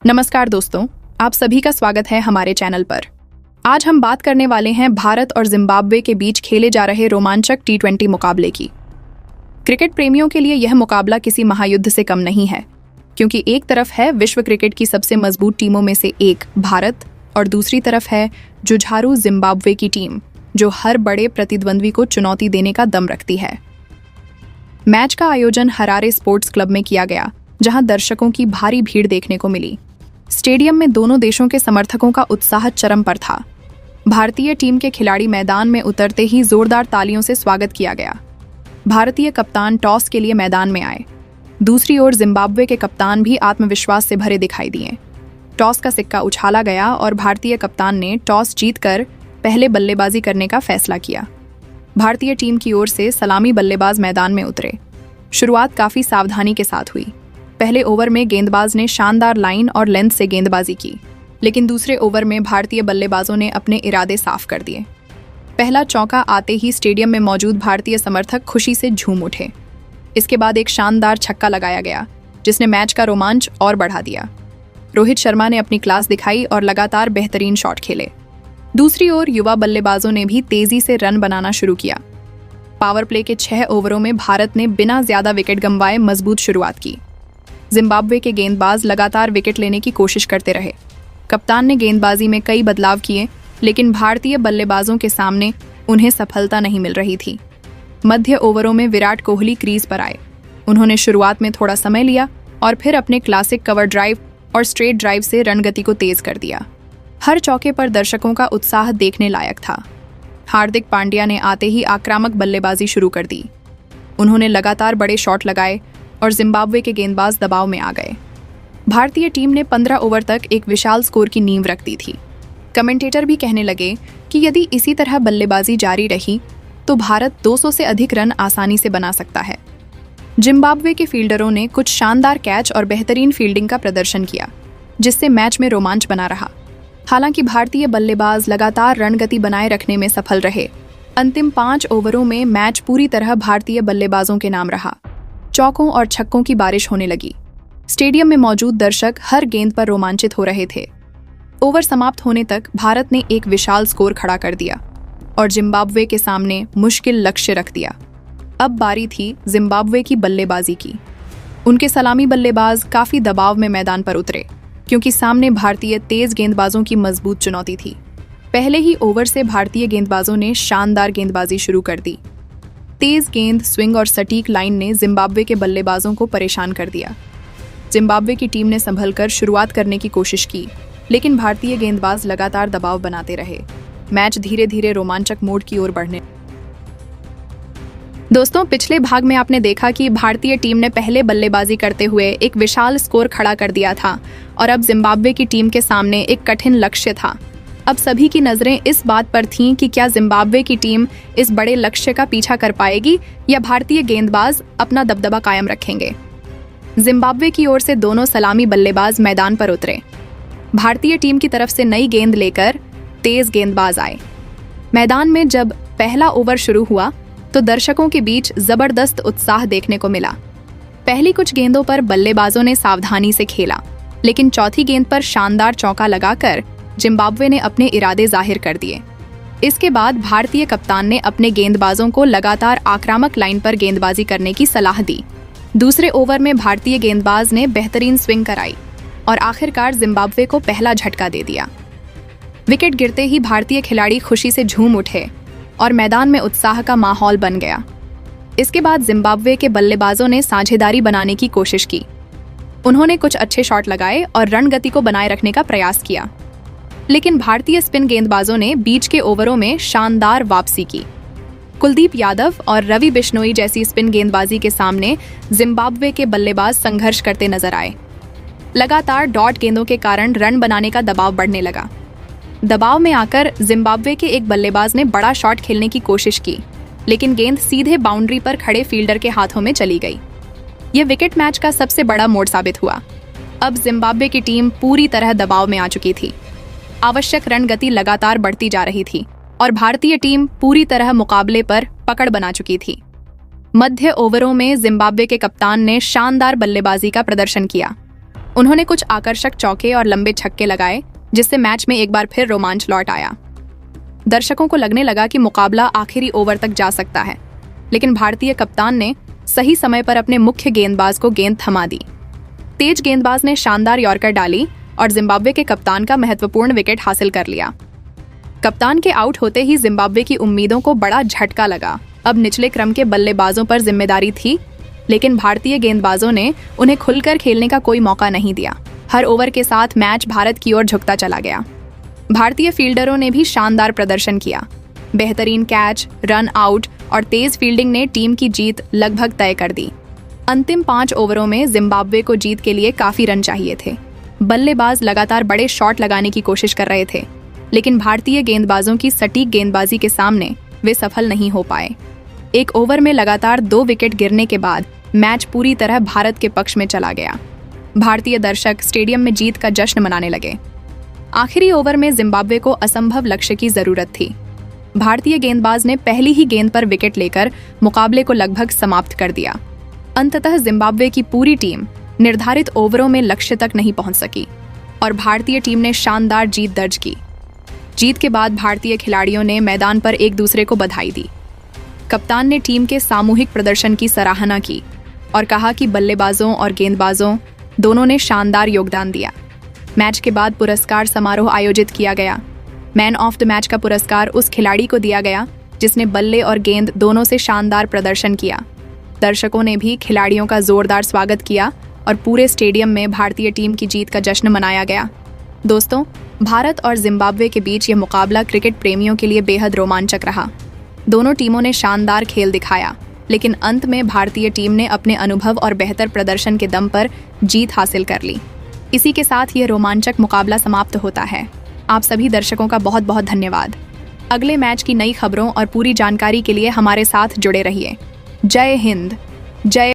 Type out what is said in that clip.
नमस्कार दोस्तों, आप सभी का स्वागत है हमारे चैनल पर। आज हम बात करने वाले हैं भारत और जिम्बाब्वे के बीच खेले जा रहे रोमांचक T20 मुकाबले की। क्रिकेट प्रेमियों के लिए यह मुकाबला किसी महायुद्ध से कम नहीं है, क्योंकि एक तरफ है विश्व क्रिकेट की सबसे मजबूत टीमों में से एक भारत और दूसरी तरफ है जुझारू जिम्बाब्वे की टीम, जो हर बड़े प्रतिद्वंद्वी को चुनौती देने का दम रखती है। मैच का आयोजन हरारे स्पोर्ट्स क्लब में किया गया, जहां दर्शकों की भारी भीड़ देखने को मिली। स्टेडियम में दोनों देशों के समर्थकों का उत्साह चरम पर था। भारतीय टीम के खिलाड़ी मैदान में उतरते ही जोरदार तालियों से स्वागत किया गया। भारतीय कप्तान टॉस के लिए मैदान में आए। दूसरी ओर जिम्बाब्वे के कप्तान भी आत्मविश्वास से भरे दिखाई दिए। टॉस का सिक्का उछाला गया और भारतीय कप्तान ने टॉस जीतकर पहले बल्लेबाजी करने का फैसला किया। भारतीय टीम की ओर से सलामी बल्लेबाज मैदान में उतरे। शुरुआत काफी सावधानी के साथ हुई। पहले ओवर में गेंदबाज ने शानदार लाइन और लेंथ से गेंदबाजी की, लेकिन दूसरे ओवर में भारतीय बल्लेबाजों ने अपने इरादे साफ कर दिए। पहला चौका आते ही स्टेडियम में मौजूद भारतीय समर्थक खुशी से झूम उठे। इसके बाद एक शानदार छक्का लगाया गया, जिसने मैच का रोमांच और बढ़ा दिया। रोहित शर्मा ने अपनी क्लास दिखाई और लगातार बेहतरीन शॉट खेले। दूसरी ओर युवा बल्लेबाजों ने भी तेजी से रन बनाना शुरू किया। पावर प्ले के 6 ओवरों में भारत ने बिना ज्यादा विकेट गंवाए मजबूत शुरुआत की। जिम्बाब्वे के गेंदबाज लगातार विकेट लेने की कोशिश करते रहे। कप्तान ने गेंदबाजी में कई बदलाव किए, लेकिन भारतीय बल्लेबाजों के सामने उन्हें सफलता नहीं मिल रही थी। मध्य ओवरों में विराट कोहली क्रीज पर आए। उन्होंने शुरुआत में थोड़ा समय लिया और फिर अपने क्लासिक कवर ड्राइव और स्ट्रेट ड्राइव से रणगति को तेज कर दिया। हर चौके पर दर्शकों का उत्साह देखने लायक था। हार्दिक पांड्या ने आते ही आक्रामक बल्लेबाजी शुरू कर दी। उन्होंने लगातार बड़े शॉट लगाए और जिम्बाब्वे के गेंदबाज दबाव में आ गए। भारतीय टीम ने 15 ओवर तक एक विशाल स्कोर की नींव रख दी थी। कमेंटेटर भी कहने लगे कि यदि इसी तरह बल्लेबाजी जारी रही तो भारत 200 से अधिक रन आसानी से बना सकता है। जिम्बाब्वे के फील्डरों ने कुछ शानदार कैच और बेहतरीन फील्डिंग का प्रदर्शन किया, जिससे मैच में रोमांच बना रहा। हालांकि भारतीय बल्लेबाज लगातार रणगति बनाए रखने में सफल रहे। अंतिम 5 ओवरों में मैच पूरी तरह भारतीय बल्लेबाजों के नाम रहा। चौकों और छक्कों की बारिश होने लगी। स्टेडियम में मौजूद दर्शक हर गेंद पर रोमांचित हो रहे थे। ओवर समाप्त होने तक भारत ने एक विशाल स्कोर खड़ा कर दिया और जिम्बाब्वे के सामने मुश्किल लक्ष्य रख दिया। अब बारी थी जिम्बाब्वे की बल्लेबाजी की। उनके सलामी बल्लेबाज काफी दबाव में मैदान पर उतरे, क्योंकि सामने भारतीय तेज गेंदबाजों की मजबूत चुनौती थी। पहले ही ओवर से भारतीय गेंदबाजों ने शानदार गेंदबाजी शुरू कर दी। तेज गेंद, स्विंग और सटीक लाइन ने जिम्बाब्वे के बल्लेबाजों को परेशान कर दिया। जिम्बाब्वे की टीम ने संभलकर शुरुआत करने की कोशिश की, लेकिन भारतीय गेंदबाज लगातार दबाव बनाते रहे। मैच धीरे धीरे रोमांचक मोड की ओर बढ़ने। दोस्तों, पिछले भाग में आपने देखा कि भारतीय टीम ने पहले बल्लेबाजी करते हुए एक विशाल स्कोर खड़ा कर दिया था और अब जिम्बाब्वे की टीम के सामने एक कठिन लक्ष्य था। अब सभी की नजरें इस बात पर थीं कि क्या जिम्बाब्वे की टीम इस बड़े लक्ष्य का पीछा कर पाएगी या भारतीय गेंदबाज अपना दबदबा कायम रखेंगे। जिम्बाब्वे की ओर से दोनों सलामी बल्लेबाज मैदान पर उतरे। भारतीय टीम की तरफ से नई गेंद लेकर तेज गेंदबाज आए। मैदान में जब पहला ओवर शुरू हुआ तो दर्शकों के बीच जबरदस्त उत्साह देखने को मिला। पहली कुछ गेंदों पर बल्लेबाजों ने सावधानी से खेला, लेकिन चौथी गेंद पर शानदार चौका लगाकर जिम्बाब्वे ने अपने इरादे जाहिर कर दिए। इसके बाद भारतीय कप्तान ने अपने गेंदबाजों को लगातार आक्रामक लाइन पर गेंदबाजी करने की सलाह दी। दूसरे ओवर में भारतीय गेंदबाज ने बेहतरीन स्विंग कराई और आखिरकार जिम्बाब्वे को पहला झटका दे दिया। विकेट गिरते ही भारतीय खिलाड़ी खुशी से झूम उठे और मैदान में उत्साह का माहौल बन गया। इसके बाद जिम्बाब्वे के बल्लेबाजों ने साझेदारी बनाने की कोशिश की। उन्होंने कुछ अच्छे शॉट लगाए और रणगति को बनाए रखने का प्रयास किया, लेकिन भारतीय स्पिन गेंदबाजों ने बीच के ओवरों में शानदार वापसी की। कुलदीप यादव और रवि बिश्नोई जैसी स्पिन गेंदबाजी के सामने जिम्बाब्वे के बल्लेबाज संघर्ष करते नजर आए। लगातार डॉट गेंदों के कारण रन बनाने का दबाव बढ़ने लगा। दबाव में आकर जिम्बाब्वे के एक बल्लेबाज ने बड़ा शॉट खेलने की कोशिश की, लेकिन गेंद सीधे बाउंड्री पर खड़े फील्डर के हाथों में चली गई। यह विकेट मैच का सबसे बड़ा मोड़ साबित हुआ। अब जिम्बाब्वे की टीम पूरी तरह दबाव में आ चुकी थी। आवश्यक रन गति लगातार बढ़ती जा रही थी और भारतीय टीम पूरी तरह मुकाबले पर पकड़ बना चुकी थी। मध्य ओवरों में जिम्बाब्वे के कप्तान ने शानदार बल्लेबाजी का प्रदर्शन किया। उन्होंने कुछ आकर्षक चौके और लंबे छक्के लगाए, जिससे मैच में एक बार फिर रोमांच लौट आया। दर्शकों को लगने लगा कि मुकाबला आखिरी ओवर तक जा सकता है, लेकिन भारतीय कप्तान ने सही समय पर अपने मुख्य गेंदबाज को गेंद थमा दी। तेज गेंदबाज ने शानदार यॉर्कर डाली और जिम्बाब्वे के कप्तान का महत्वपूर्ण विकेट हासिल कर लिया। कप्तान के आउट होते ही जिम्बाब्वे की उम्मीदों को बड़ा झटका लगा। अब निचले क्रम के बल्लेबाजों पर जिम्मेदारी थी, लेकिन भारतीय गेंदबाजों ने उन्हें खुलकर खेलने का कोई मौका नहीं दिया। हर ओवर के साथ मैच भारत की ओर झुकता चला गया। भारतीय फील्डरों ने भी शानदार प्रदर्शन किया। बेहतरीन कैच, रन आउट और तेज फील्डिंग ने टीम की जीत लगभग तय कर दी। अंतिम 5 ओवरों में जिम्बाब्वे को जीत के लिए काफी रन चाहिए थे। बल्लेबाज लगातार बड़े शॉट लगाने की कोशिश कर रहे थे, लेकिन भारतीय गेंदबाजों की सटीक गेंदबाजी के सामने वे सफल नहीं हो पाए। एक ओवर में लगातार 2 विकेट गिरने के बाद मैच पूरी तरह भारत के पक्ष में चला गया। भारतीय दर्शक स्टेडियम में जीत का जश्न मनाने लगे। आखिरी ओवर में जिम्बाब्वे को असंभव लक्ष्य की जरूरत थी। भारतीय गेंदबाज ने पहली ही गेंद पर विकेट लेकर मुकाबले को लगभग समाप्त कर दिया। अंततः जिम्बाब्वे की पूरी टीम निर्धारित ओवरों में लक्ष्य तक नहीं पहुंच सकी और भारतीय टीम ने शानदार जीत दर्ज की। जीत के बाद भारतीय खिलाड़ियों ने मैदान पर एक दूसरे को बधाई दी। कप्तान ने टीम के सामूहिक प्रदर्शन की सराहना की और कहा कि बल्लेबाजों और गेंदबाजों दोनों ने शानदार योगदान दिया। मैच के बाद पुरस्कार समारोह आयोजित किया गया। मैन ऑफ द मैच का पुरस्कार उस खिलाड़ी को दिया गया जिसने बल्ले और गेंद दोनों से शानदार प्रदर्शन किया। दर्शकों ने भी खिलाड़ियों का जोरदार स्वागत किया और पूरे स्टेडियम में भारतीय टीम की जीत का जश्न मनाया गया। दोस्तों, भारत और जिम्बाब्वे के बीच यह मुकाबला क्रिकेट प्रेमियों के लिए बेहद रोमांचक रहा। दोनों टीमों ने शानदार खेल दिखाया, लेकिन अंत में भारतीय टीम ने अपने अनुभव और बेहतर प्रदर्शन के दम पर जीत हासिल कर ली। इसी के साथ यह रोमांचक मुकाबला समाप्त होता है। आप सभी दर्शकों का बहुत बहुत धन्यवाद। अगले मैच की नई खबरों और पूरी जानकारी के लिए हमारे साथ जुड़े रहिए। जय हिंद, जय